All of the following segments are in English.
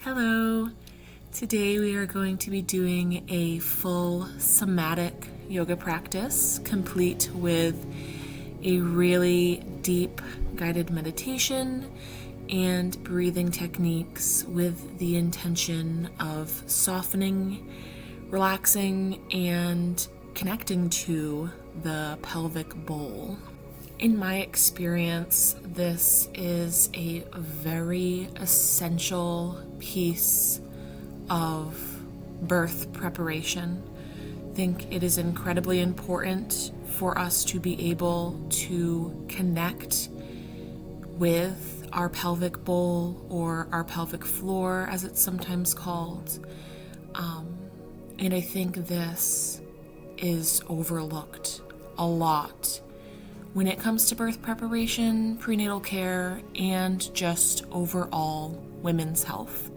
Hello. Today we are going to be doing a full somatic yoga practice, complete with a really deep guided meditation and breathing techniques with the intention of softening, relaxing, and connecting to the pelvic bowl. In my experience, this is a very essential piece of birth preparation. I think it is incredibly important for us to be able to connect with our pelvic bowl or our pelvic floor, as it's sometimes called. And I think this is overlooked a lot when it comes to birth preparation, prenatal care, and just overall women's health.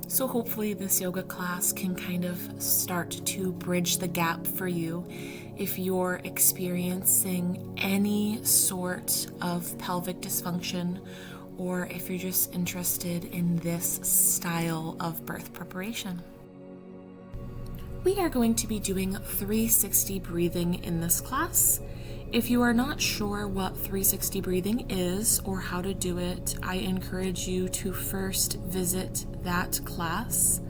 So hopefully this yoga class can kind of start to bridge the gap for you if you're experiencing any sort of pelvic dysfunction, or if you're just interested in this style of birth preparation. We are going to be doing 360 breathing in this class. If you are not sure what 360 breathing is or how to do it, I encourage you to first visit that class.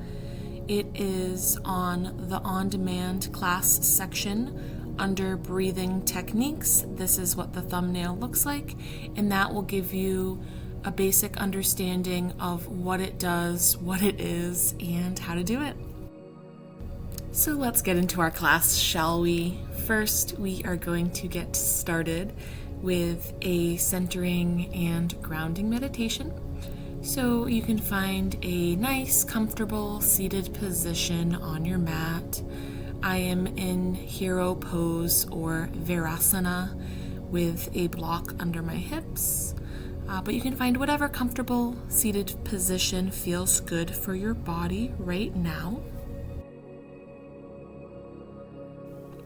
It is on the on-demand class section under breathing techniques. This is what the thumbnail looks like, and that will give you a basic understanding of what it does, what it is, and how to do it. So let's get into our class, shall we? First, we are going to get started with a centering and grounding meditation. So you can find a nice, comfortable seated position on your mat. I am in hero pose or virasana with a block under my hips. But you can find whatever comfortable seated position feels good for your body right now.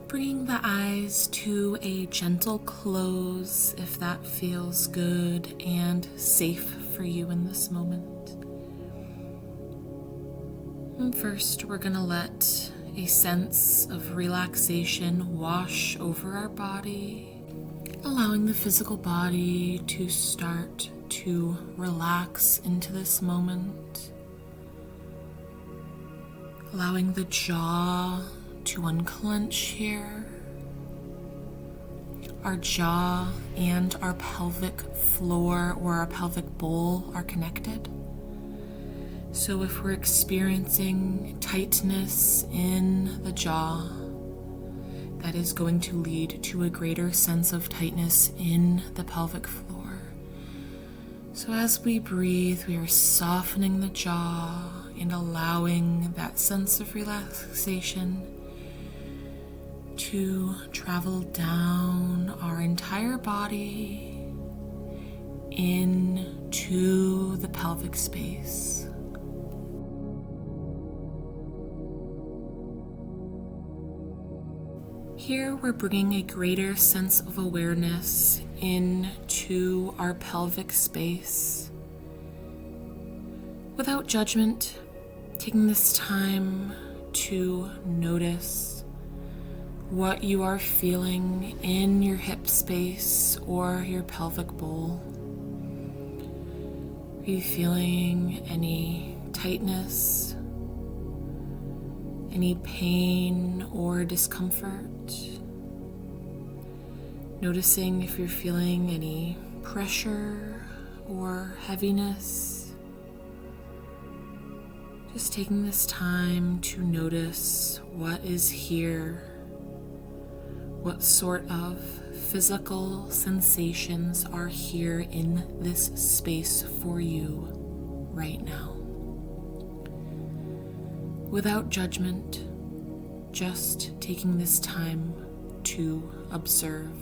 Bringing the eyes to a gentle close if that feels good and safe for you in this moment. And first, we're going to let a sense of relaxation wash over our body, allowing the physical body to start to relax into this moment, allowing the jaw to unclench here. Our jaw and our pelvic floor or our pelvic bowl are connected. So if we're experiencing tightness in the jaw, that is going to lead to a greater sense of tightness in the pelvic floor. So as we breathe, we are softening the jaw and allowing that sense of relaxation to travel down our entire body into the pelvic space. Here we're bringing a greater sense of awareness into our pelvic space. Without judgment, taking this time to notice what you are feeling in your hip space or your pelvic bowl. Are you feeling any tightness, any pain or discomfort? Noticing if you're feeling any pressure or heaviness. Just taking this time to notice what is here. What sort of physical sensations are here in this space for you right now? Without judgment, just taking this time to observe.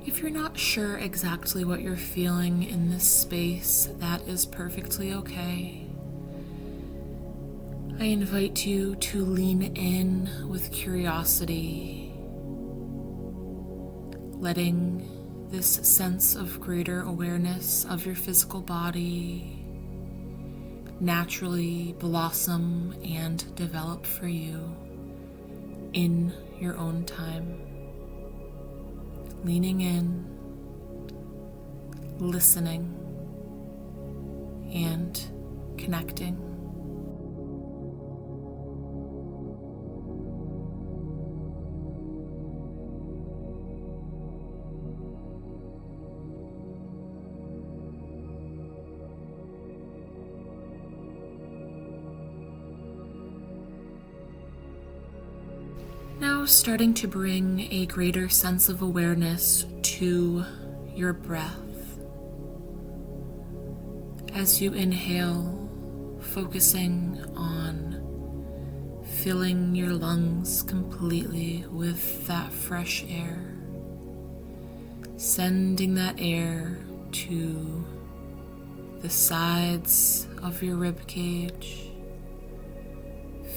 If you're not sure exactly what you're feeling in this space, that is perfectly okay. I invite you to lean in with curiosity letting this sense of greater awareness of your physical body naturally blossom and develop for you in your own time. Leaning in, listening, and connecting. Now starting to bring a greater sense of awareness to your breath. As you inhale, focusing on filling your lungs completely with that fresh air, sending that air to the sides of your rib cage,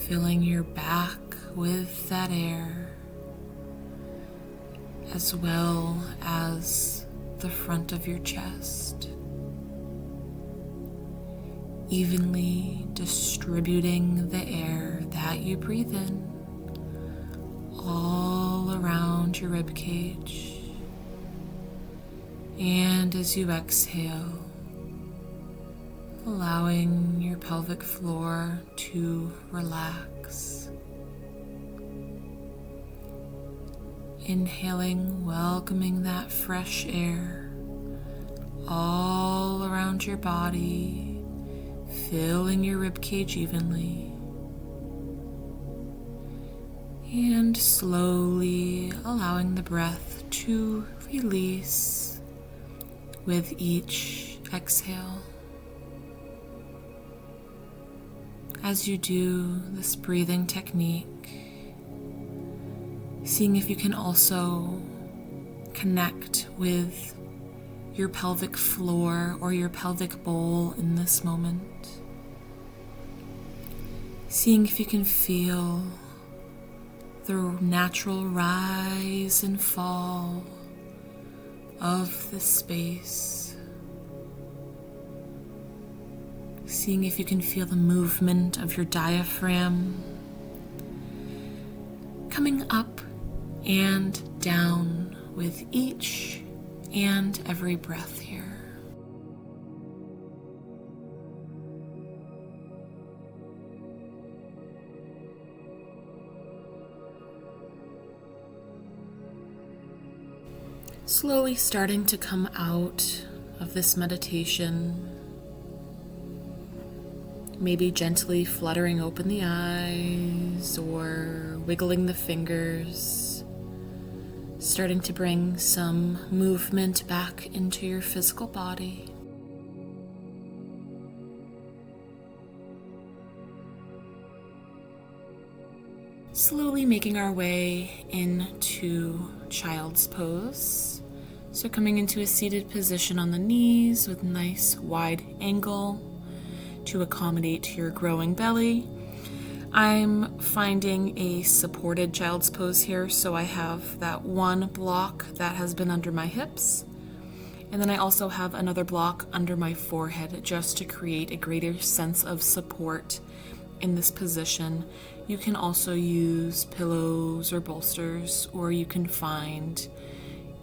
filling your back with that air, as well as the front of your chest, evenly distributing the air that you breathe in all around your rib cage. And as you exhale, allowing your pelvic floor to relax. Inhaling, welcoming that fresh air all around your body, filling your ribcage evenly. And slowly allowing the breath to release with each exhale. As you do this breathing technique, seeing if you can also connect with your pelvic floor or your pelvic bowl in this moment. Seeing if you can feel the natural rise and fall of the space. Seeing if you can feel the movement of your diaphragm coming up and down with each and every breath here. Slowly starting to come out of this meditation, maybe gently fluttering open the eyes or wiggling the fingers, starting to bring some movement back into your physical body. Slowly making our way into child's pose. So coming into a seated position on the knees with nice wide angle to accommodate your growing belly. I'm finding a supported child's pose here, so I have that one block that has been under my hips, and then I also have another block under my forehead just to create a greater sense of support in this position. You can also use pillows or bolsters, or you can find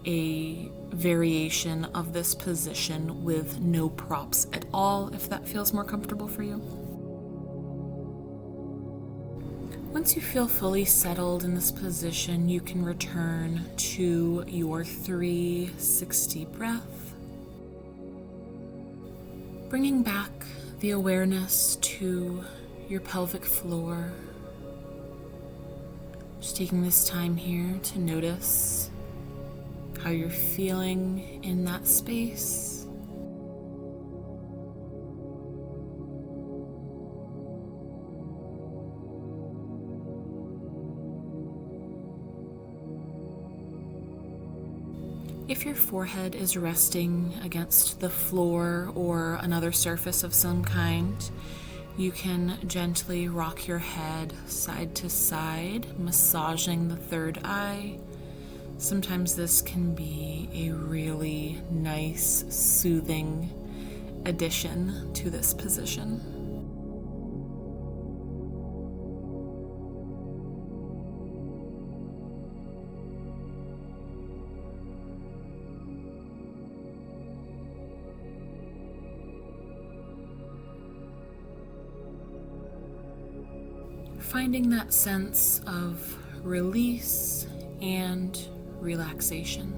a variation of this position with no props at all if that feels more comfortable for you. Once you feel fully settled in this position, you can return to your 360 breath, bringing back the awareness to your pelvic floor. Just taking this time here to notice how you're feeling in that space. If your forehead is resting against the floor or another surface of some kind, you can gently rock your head side to side, massaging the third eye, Sometimes this can be a really nice, soothing addition to this position. Finding that sense of release and relaxation.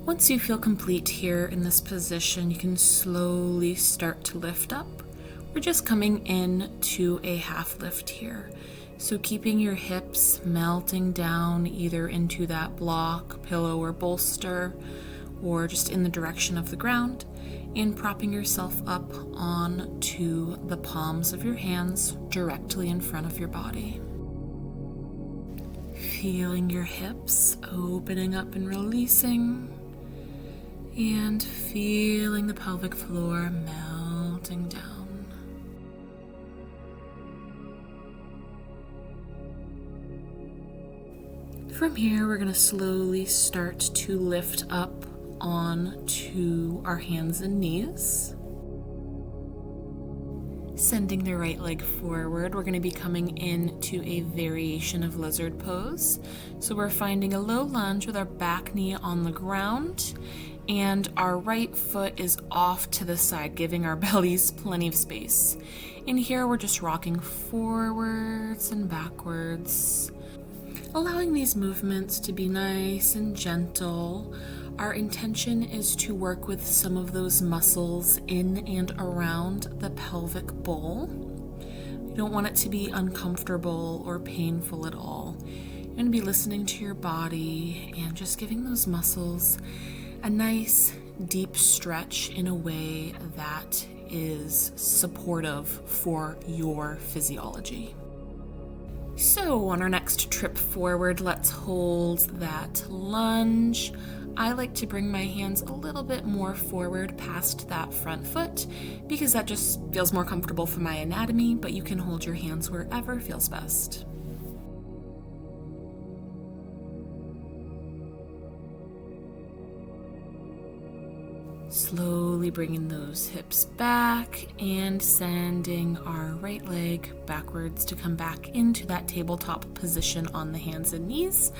Once you feel complete here in this position, you can slowly start to lift up. We're just coming in to a half lift here. So keeping your hips melting down either into that block, pillow, or bolster, or just in the direction of the ground, and propping yourself up onto the palms of your hands directly in front of your body. Feeling your hips opening up and releasing, and feeling the pelvic floor melting down. From here, we're going to slowly start to lift up onto our hands and knees. Sending the right leg forward, we're going to be coming into a variation of lizard pose. So we're finding a low lunge with our back knee on the ground, and our right foot is off to the side, giving our bellies plenty of space. In here, we're just rocking forwards and backwards, allowing these movements to be nice and gentle. Our intention is to work with some of those muscles in and around the pelvic bowl. You don't want it to be uncomfortable or painful at all. You're going to be listening to your body and just giving those muscles a nice deep stretch in a way that is supportive for your physiology. So on our next trip forward, let's hold that lunge. I like to bring my hands a little bit more forward past that front foot because that just feels more comfortable for my anatomy, but you can hold your hands wherever feels best. Slowly bringing those hips back and sending our right leg backwards to come back into that tabletop position on the hands and knees.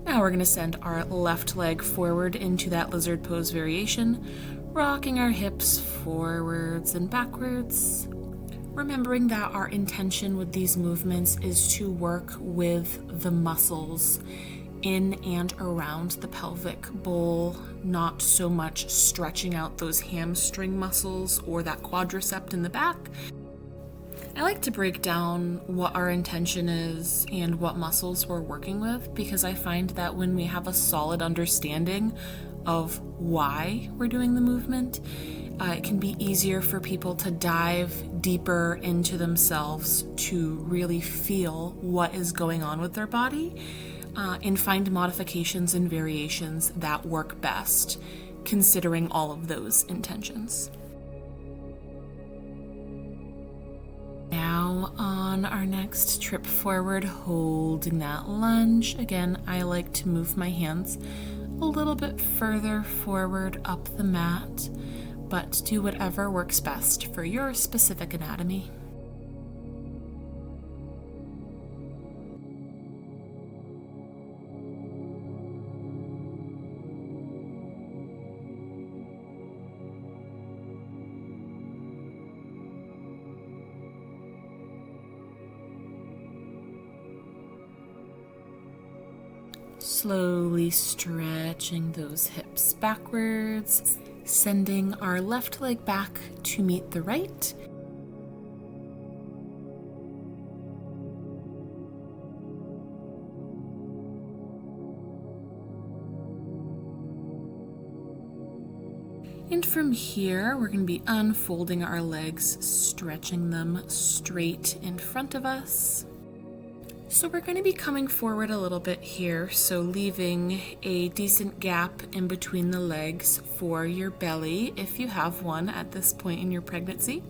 Now we're going to send our left leg forward into that lizard pose variation, rocking our hips forwards and backwards. Remembering that our intention with these movements is to work with the muscles in and around the pelvic bowl, not so much stretching out those hamstring muscles or that quadricep in the back. I like to break down what our intention is and what muscles we're working with, because I find that when we have a solid understanding of why we're doing the movement, it can be easier for people to dive deeper into themselves to really feel what is going on with their body. And find modifications and variations that work best, considering all of those intentions. Now on our next trip forward, holding that lunge. Again, I like to move my hands a little bit further forward up the mat, but do whatever works best for your specific anatomy. Slowly stretching those hips backwards, sending our left leg back to meet the right. And from here, we're going to be unfolding our legs, stretching them straight in front of us. So we're going to be coming forward a little bit here, so leaving a decent gap in between the legs for your belly if you have one at this point in your pregnancy.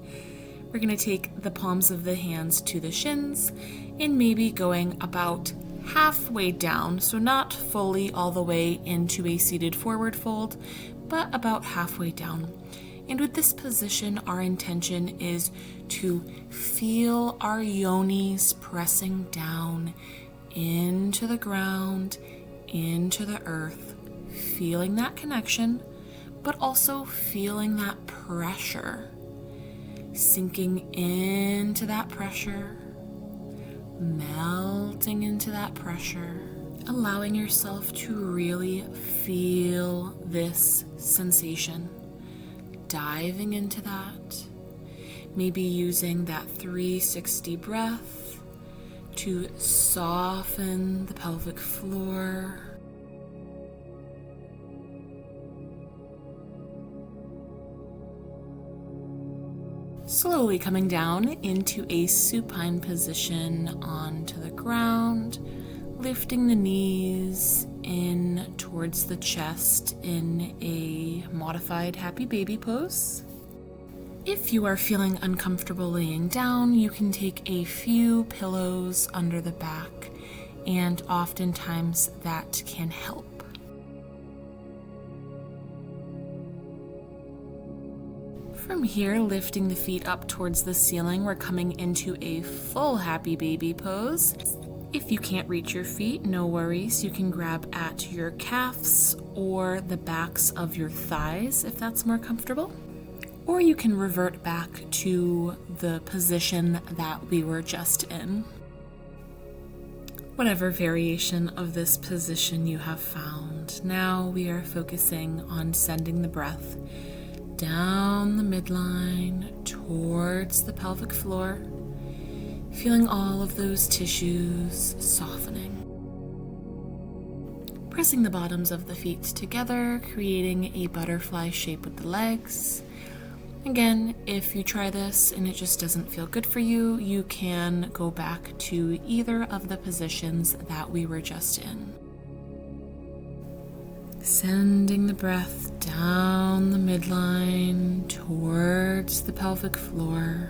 We're going to take the palms of the hands to the shins and maybe going about halfway down, so not fully all the way into a seated forward fold, but about halfway down. And with this position, our intention is to feel our yonis pressing down into the ground, into the earth, feeling that connection, but also feeling that pressure, sinking into that pressure, melting into that pressure, allowing yourself to really feel this sensation. Diving into that, maybe using that 360 breath to soften the pelvic floor. Slowly coming down into a supine position onto the ground, lifting the knees in towards the chest in a modified happy baby pose. If you are feeling uncomfortable laying down, you can take a few pillows under the back, and oftentimes that can help. From here, lifting the feet up towards the ceiling, we're coming into a full happy baby pose. If you can't reach your feet, no worries. You can grab at your calves or the backs of your thighs if that's more comfortable. Or you can revert back to the position that we were just in. Whatever variation of this position you have found, now we are focusing on sending the breath down the midline towards the pelvic floor, feeling all of those tissues softening. Pressing the bottoms of the feet together, creating a butterfly shape with the legs. Again, if you try this and it just doesn't feel good for you, you can go back to either of the positions that we were just in. Sending the breath down the midline towards the pelvic floor,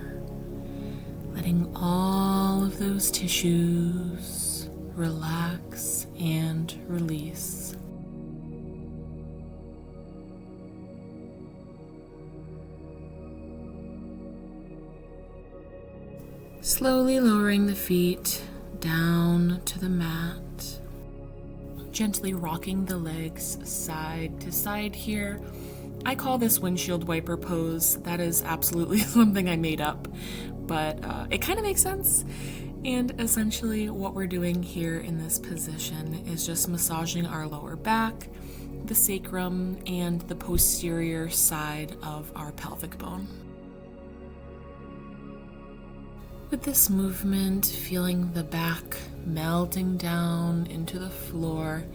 letting all of those tissues relax and release. Slowly lowering the feet down to the mat, gently rocking the legs side to side here. I call this windshield wiper pose. That is absolutely something I made up, but it kind of makes sense. And essentially what we're doing here in this position is just massaging our lower back, the sacrum, and the posterior side of our pelvic bone. With this movement, feeling the back melting down into the floor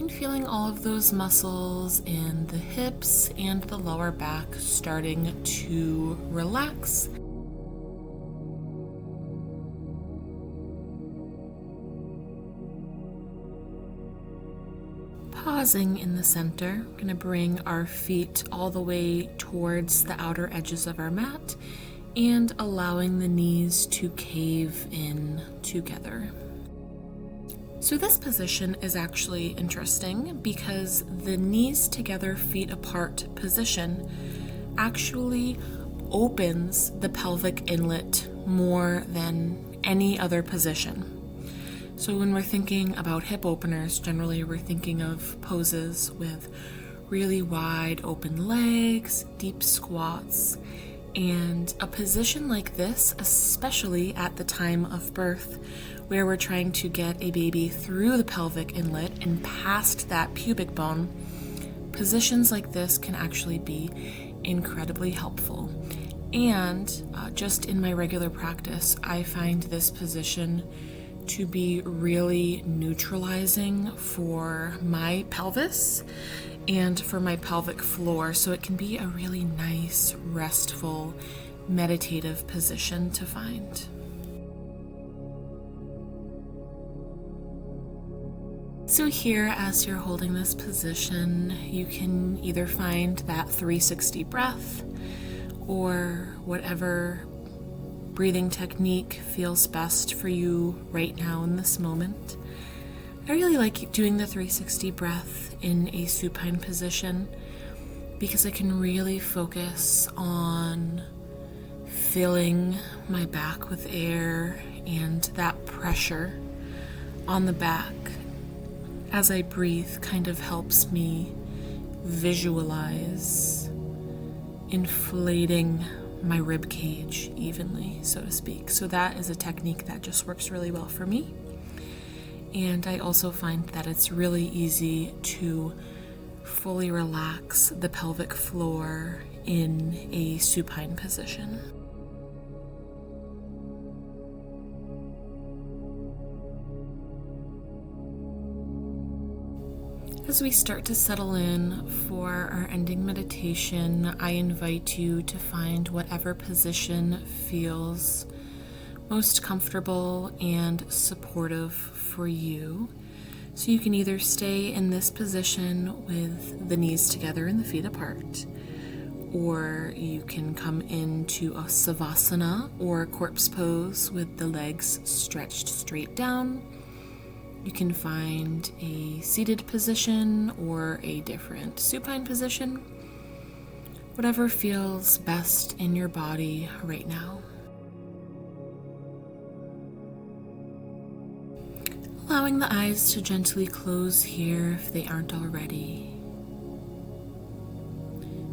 and feeling all of those muscles in the hips and the lower back starting to relax. Pausing in the center, we're going to bring our feet all the way towards the outer edges of our mat and allowing the knees to cave in together. So this position is actually interesting because the knees together, feet apart position actually opens the pelvic inlet more than any other position. So when we're thinking about hip openers, generally we're thinking of poses with really wide open legs, deep squats. And a position like this, especially at the time of birth, where we're trying to get a baby through the pelvic inlet and past that pubic bone, positions like this can actually be incredibly helpful. And just in my regular practice, I find this position to be really neutralizing for my pelvis and for my pelvic floor, so it can be a really nice, restful, meditative position to find. So here, as you're holding this position, you can either find that 360 breath or whatever breathing technique feels best for you right now in this moment. I really like doing the 360 breath in a supine position because I can really focus on filling my back with air and that pressure on the back as I breathe kind of helps me visualize inflating my rib cage evenly, so to speak. So that is a technique that just works really well for me. And I also find that it's really easy to fully relax the pelvic floor in a supine position. As we start to settle in for our ending meditation, I invite you to find whatever position feels most comfortable and supportive for you. So you can either stay in this position with the knees together and the feet apart, or you can come into a savasana or corpse pose with the legs stretched straight down. You can find a seated position or a different supine position, whatever feels best in your body right now. Allowing the eyes to gently close here if they aren't already.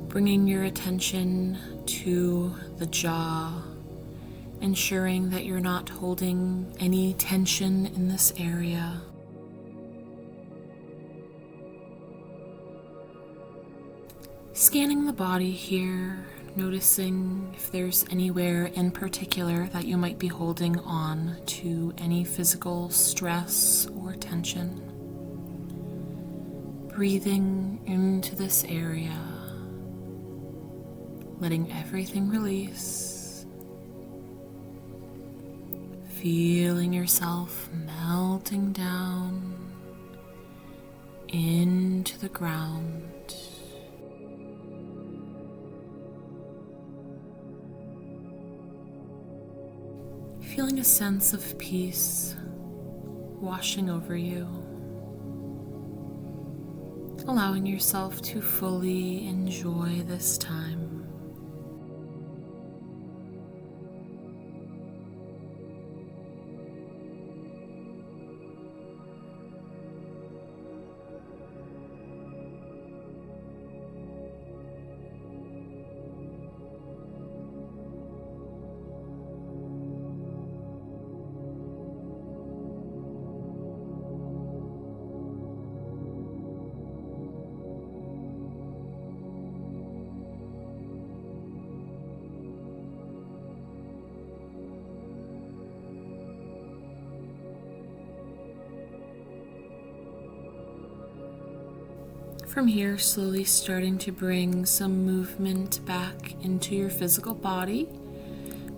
Bringing your attention to the jaw, ensuring that you're not holding any tension in this area. Scanning the body here, noticing if there's anywhere in particular that you might be holding on to any physical stress or tension. Breathing into this area, letting everything release. Feeling yourself melting down into the ground. Feeling a sense of peace washing over you. Allowing yourself to fully enjoy this time. From here, slowly starting to bring some movement back into your physical body.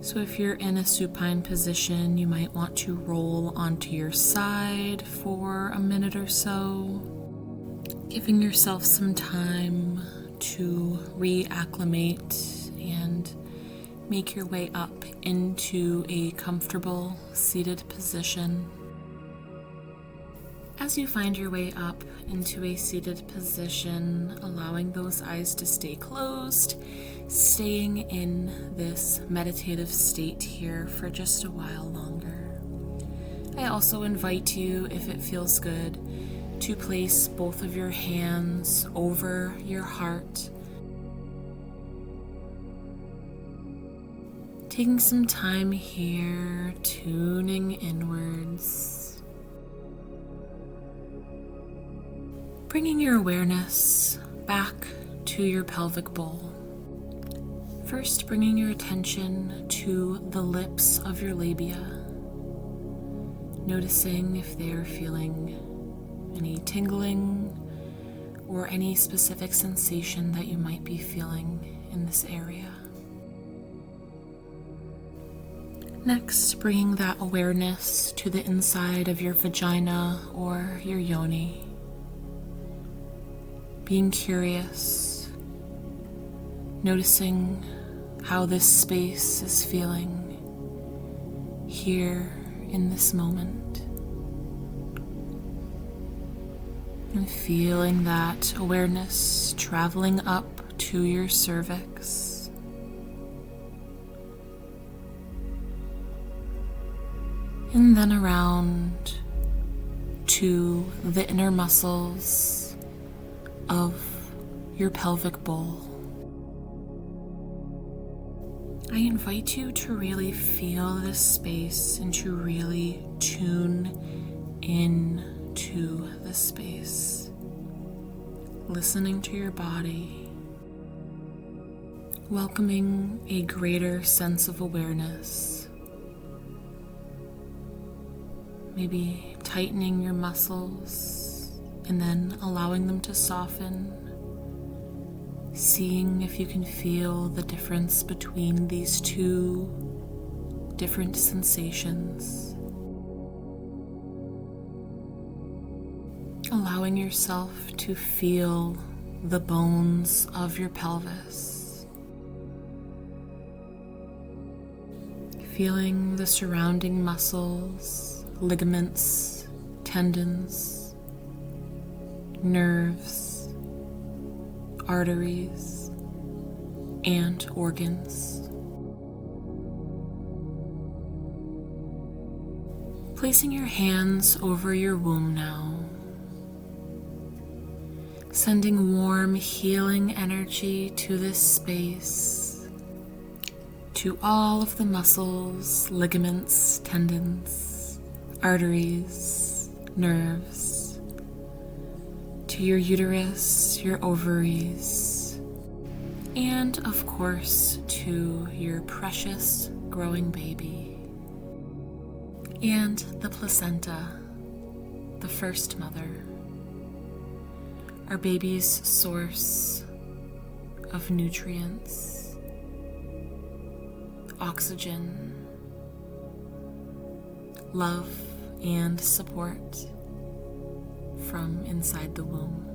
So if you're in a supine position, you might want to roll onto your side for a minute or so, giving yourself some time to reacclimate and make your way up into a comfortable seated position. As you find your way up into a seated position, allowing those eyes to stay closed, staying in this meditative state here for just a while longer. I also invite you, if it feels good, to place both of your hands over your heart, taking some time here, tuning inwards. Bringing your awareness back to your pelvic bowl. First, bringing your attention to the lips of your labia. Noticing if they are feeling any tingling or any specific sensation that you might be feeling in this area. Next, bringing that awareness to the inside of your vagina or your yoni. Being curious, noticing how this space is feeling here in this moment. And feeling that awareness traveling up to your cervix. And then around to the inner muscles of your pelvic bowl. I invite you to really feel this space and to really tune in to this space. Listening to your body, welcoming a greater sense of awareness. Maybe tightening your muscles and then allowing them to soften. Seeing if you can feel the difference between these two different sensations. Allowing yourself to feel the bones of your pelvis. Feeling the surrounding muscles, ligaments, tendons, nerves, arteries, and organs. Placing your hands over your womb now, sending warm healing energy to this space, to all of the muscles, ligaments, tendons, arteries, nerves, to your uterus, your ovaries, and of course to your precious growing baby and the placenta, the first mother, our baby's source of nutrients, oxygen, love, and support from inside the womb.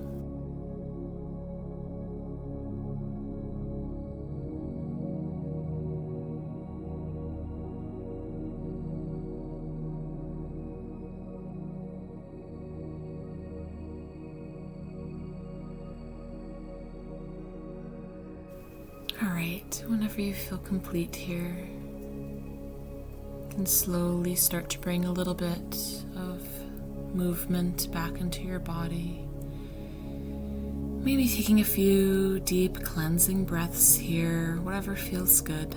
All right, whenever you feel complete here, you can slowly start to bring a little bit of movement back into your body. Maybe taking a few deep cleansing breaths here, whatever feels good.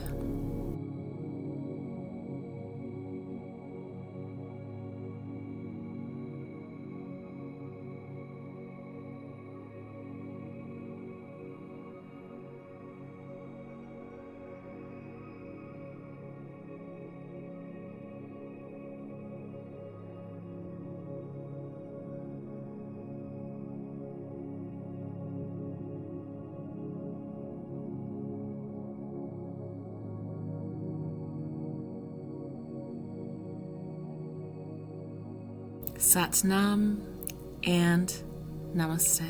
Sat Nam and Namaste.